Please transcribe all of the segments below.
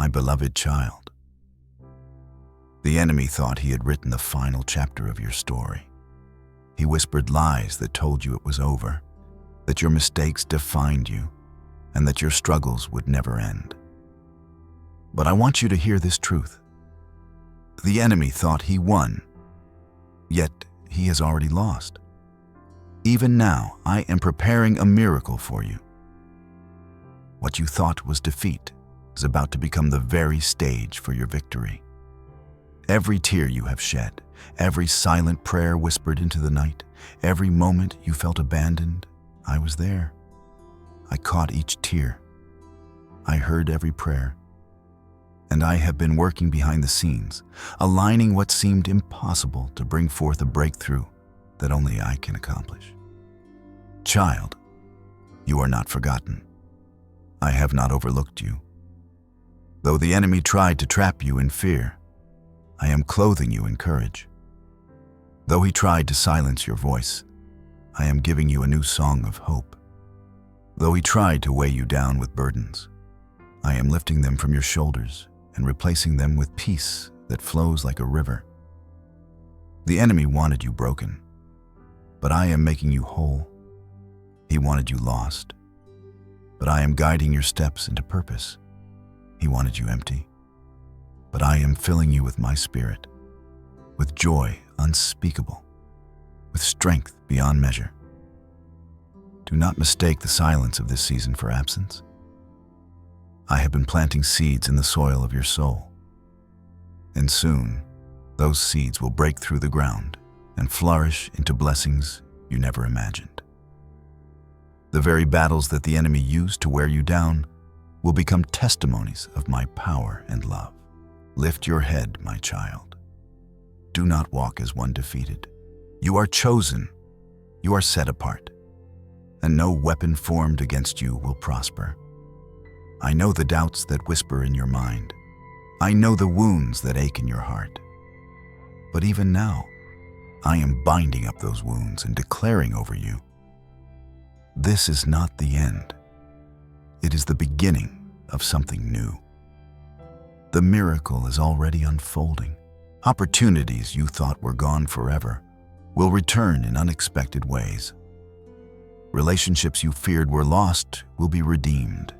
my beloved child. The enemy thought he had written the final chapter of your story. He whispered lies that told you it was over, that your mistakes defined you, and that your struggles would never end. But I want you to hear this truth. The enemy thought he won, yet he has already lost. Even now, I am preparing a miracle for you. What you thought was defeat is about to become the very stage for your victory. Every tear you have shed, every silent prayer whispered into the night, every moment you felt abandoned, I was there. I caught each tear. I heard every prayer. And I have been working behind the scenes, aligning what seemed impossible to bring forth a breakthrough that only I can accomplish. Child, you are not forgotten. I have not overlooked you. Though the enemy tried to trap you in fear, I am clothing you in courage. Though he tried to silence your voice, I am giving you a new song of hope. Though he tried to weigh you down with burdens, I am lifting them from your shoulders and replacing them with peace that flows like a river. The enemy wanted you broken, but I am making you whole. He wanted you lost, but I am guiding your steps into purpose. He wanted you empty, but I am filling you with my spirit, with joy unspeakable, with strength beyond measure. Do not mistake the silence of this season for absence. I have been planting seeds in the soil of your soul, and soon those seeds will break through the ground and flourish into blessings you never imagined. The very battles that the enemy used to wear you down will become testimonies of my power and love. Lift your head, my child. Do not walk as one defeated. You are chosen. You are set apart, and no weapon formed against you will prosper. I know the doubts that whisper in your mind. I know the wounds that ache in your heart. But even now, I am binding up those wounds and declaring over you, this is not the end. It is the beginning of something new. The miracle is already unfolding. Opportunities you thought were gone forever will return in unexpected ways. Relationships you feared were lost will be redeemed.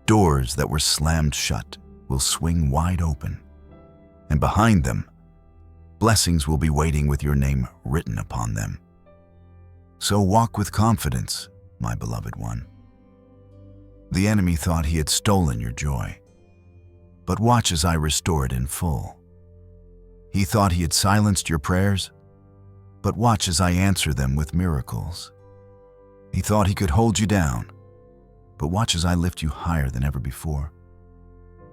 Doors that were slammed shut will swing wide open, and behind them, blessings will be waiting with your name written upon them. So walk with confidence, my beloved one. The enemy thought he had stolen your joy, but watch as I restore it in full. He thought he had silenced your prayers, but watch as I answer them with miracles. He thought he could hold you down, but watch as I lift you higher than ever before.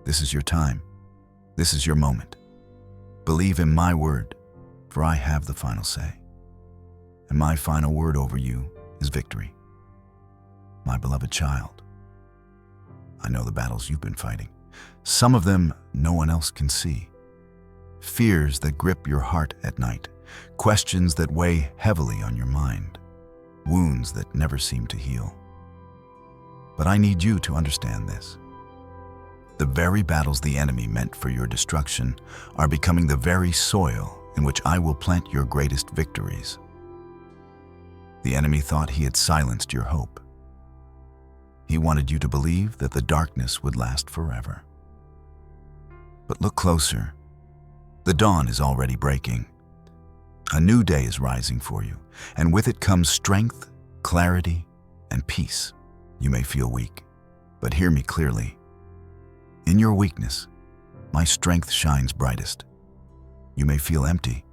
This is your time. This is your moment. Believe in my word, for I have the final say. And my final word over you is victory. My beloved child, I know the battles you've been fighting. Some of them no one else can see. Fears that grip your heart at night, questions that weigh heavily on your mind, wounds that never seem to heal. But I need you to understand this. The very battles the enemy meant for your destruction are becoming the very soil in which I will plant your greatest victories. The enemy thought he had silenced your hope. He wanted you to believe that the darkness would last forever. But look closer. The dawn is already breaking. A new day is rising for you, and with it comes strength, clarity, and peace. You may feel weak, but hear me clearly. In your weakness, my strength shines brightest. You may feel empty,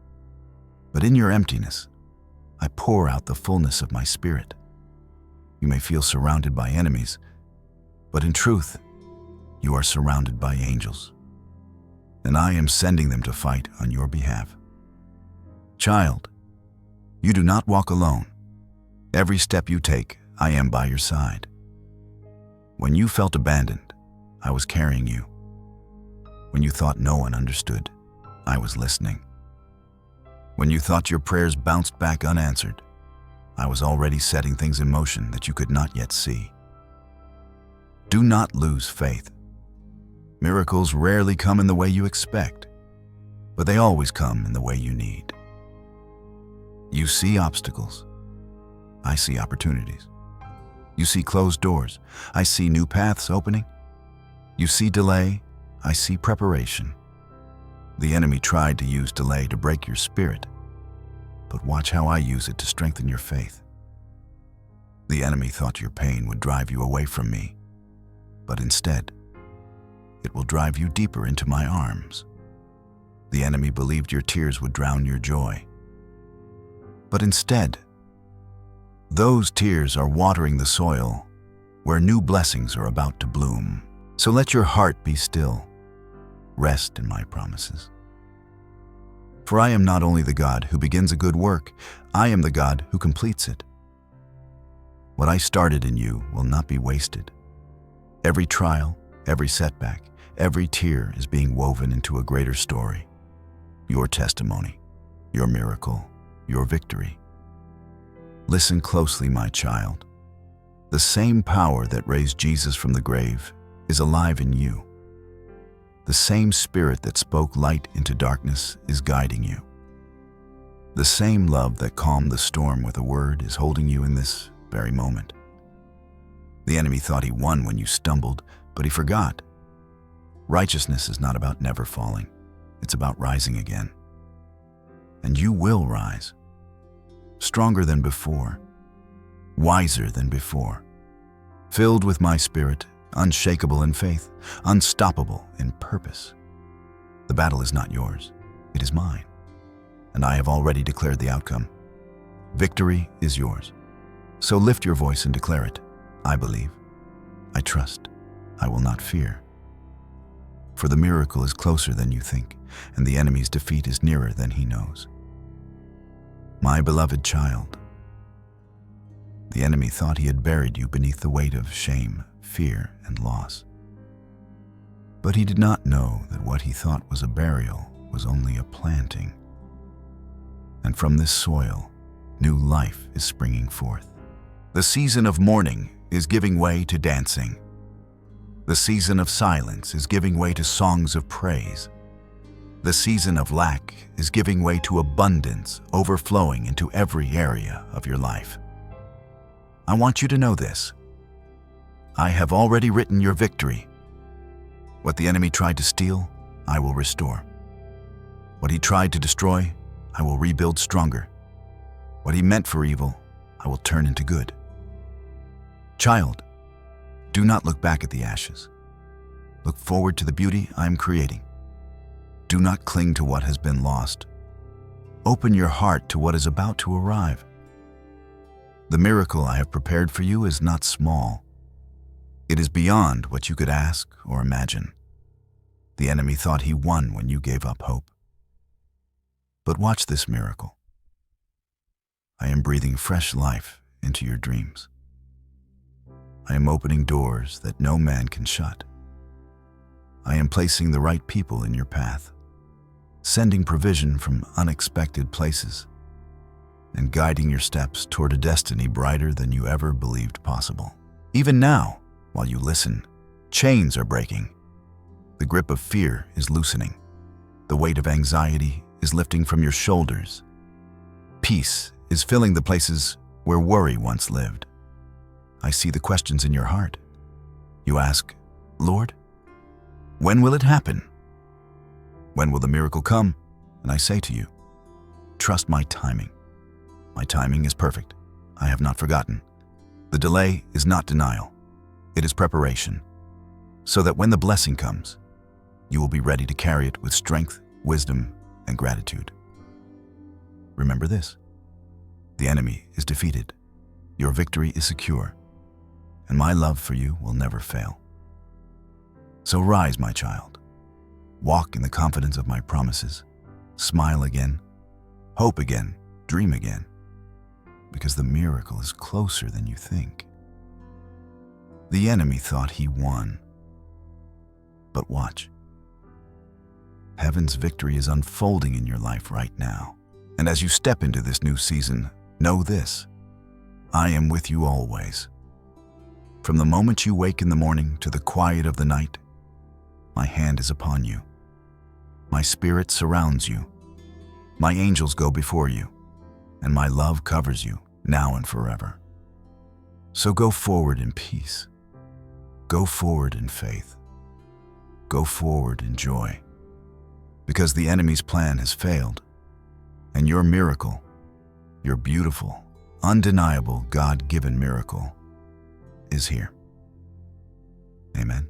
but in your emptiness, I pour out the fullness of my spirit. You may feel surrounded by enemies, but in truth, you are surrounded by angels, and I am sending them to fight on your behalf. Child, you do not walk alone. Every step you take, I am by your side. When you felt abandoned, I was carrying you. When you thought no one understood, I was listening. When you thought your prayers bounced back unanswered, I was already setting things in motion that you could not yet see. Do not lose faith. Miracles rarely come in the way you expect, but they always come in the way you need. You see obstacles. I see opportunities. You see closed doors. I see new paths opening. You see delay. I see preparation. The enemy tried to use delay to break your spirit, but watch how I use it to strengthen your faith. The enemy thought your pain would drive you away from me, but instead, it will drive you deeper into my arms. The enemy believed your tears would drown your joy, but instead, those tears are watering the soil where new blessings are about to bloom. So let your heart be still. Rest in my promises. For I am not only the God who begins a good work, I am the God who completes it. What I started in you will not be wasted. Every trial, every setback, every tear is being woven into a greater story. Your testimony, your miracle, your victory. Listen closely, my child. The same power that raised Jesus from the grave is alive in you. The same Spirit that spoke light into darkness is guiding you. The same love that calmed the storm with a word is holding you in this very moment. The enemy thought he won when you stumbled, but he forgot. Righteousness is not about never falling. It's about rising again. And you will rise. Stronger than before, wiser than before, filled with my Spirit, unshakable in faith, unstoppable in purpose. The battle is not yours, it is mine, and I have already declared the outcome. Victory is yours. So lift your voice and declare it. I believe, I trust, I will not fear. For the miracle is closer than you think, and the enemy's defeat is nearer than he knows. My beloved child, the enemy thought he had buried you beneath the weight of shame, fear, and loss. But he did not know that what he thought was a burial was only a planting. And from this soil, new life is springing forth. The season of mourning is giving way to dancing. The season of silence is giving way to songs of praise. The season of lack is giving way to abundance, overflowing into every area of your life. I want you to know this. I have already written your victory. What the enemy tried to steal, I will restore. What he tried to destroy, I will rebuild stronger. What he meant for evil, I will turn into good. Child, do not look back at the ashes. Look forward to the beauty I am creating. Do not cling to what has been lost. Open your heart to what is about to arrive. The miracle I have prepared for you is not small. It is beyond what you could ask or imagine. The enemy thought he won when you gave up hope. But watch this miracle. I am breathing fresh life into your dreams. I am opening doors that no man can shut. I am placing the right people in your path, sending provision from unexpected places, and guiding your steps toward a destiny brighter than you ever believed possible. Even now, while you listen, chains are breaking. The grip of fear is loosening. The weight of anxiety is lifting from your shoulders. Peace is filling the places where worry once lived. I see the questions in your heart. You ask, Lord, when will it happen? When will the miracle come? And I say to you, trust my timing. My timing is perfect. I have not forgotten. The delay is not denial. It is preparation, so that when the blessing comes, you will be ready to carry it with strength, wisdom, and gratitude. Remember this. The enemy is defeated. Your victory is secure, and my love for you will never fail. So rise, my child. Walk in the confidence of my promises. Smile again, hope again, dream again, because the miracle is closer than you think. The enemy thought he won. But watch. Heaven's victory is unfolding in your life right now. And as you step into this new season, know this: I am with you always. From the moment you wake in the morning to the quiet of the night, My hand is upon you. My spirit surrounds you. My angels go before you, and my love covers you now and forever. So go forward in peace. Go forward in faith. Go forward in joy, because the enemy's plan has failed, and your miracle, your beautiful, undeniable, God-given miracle, is here. Amen.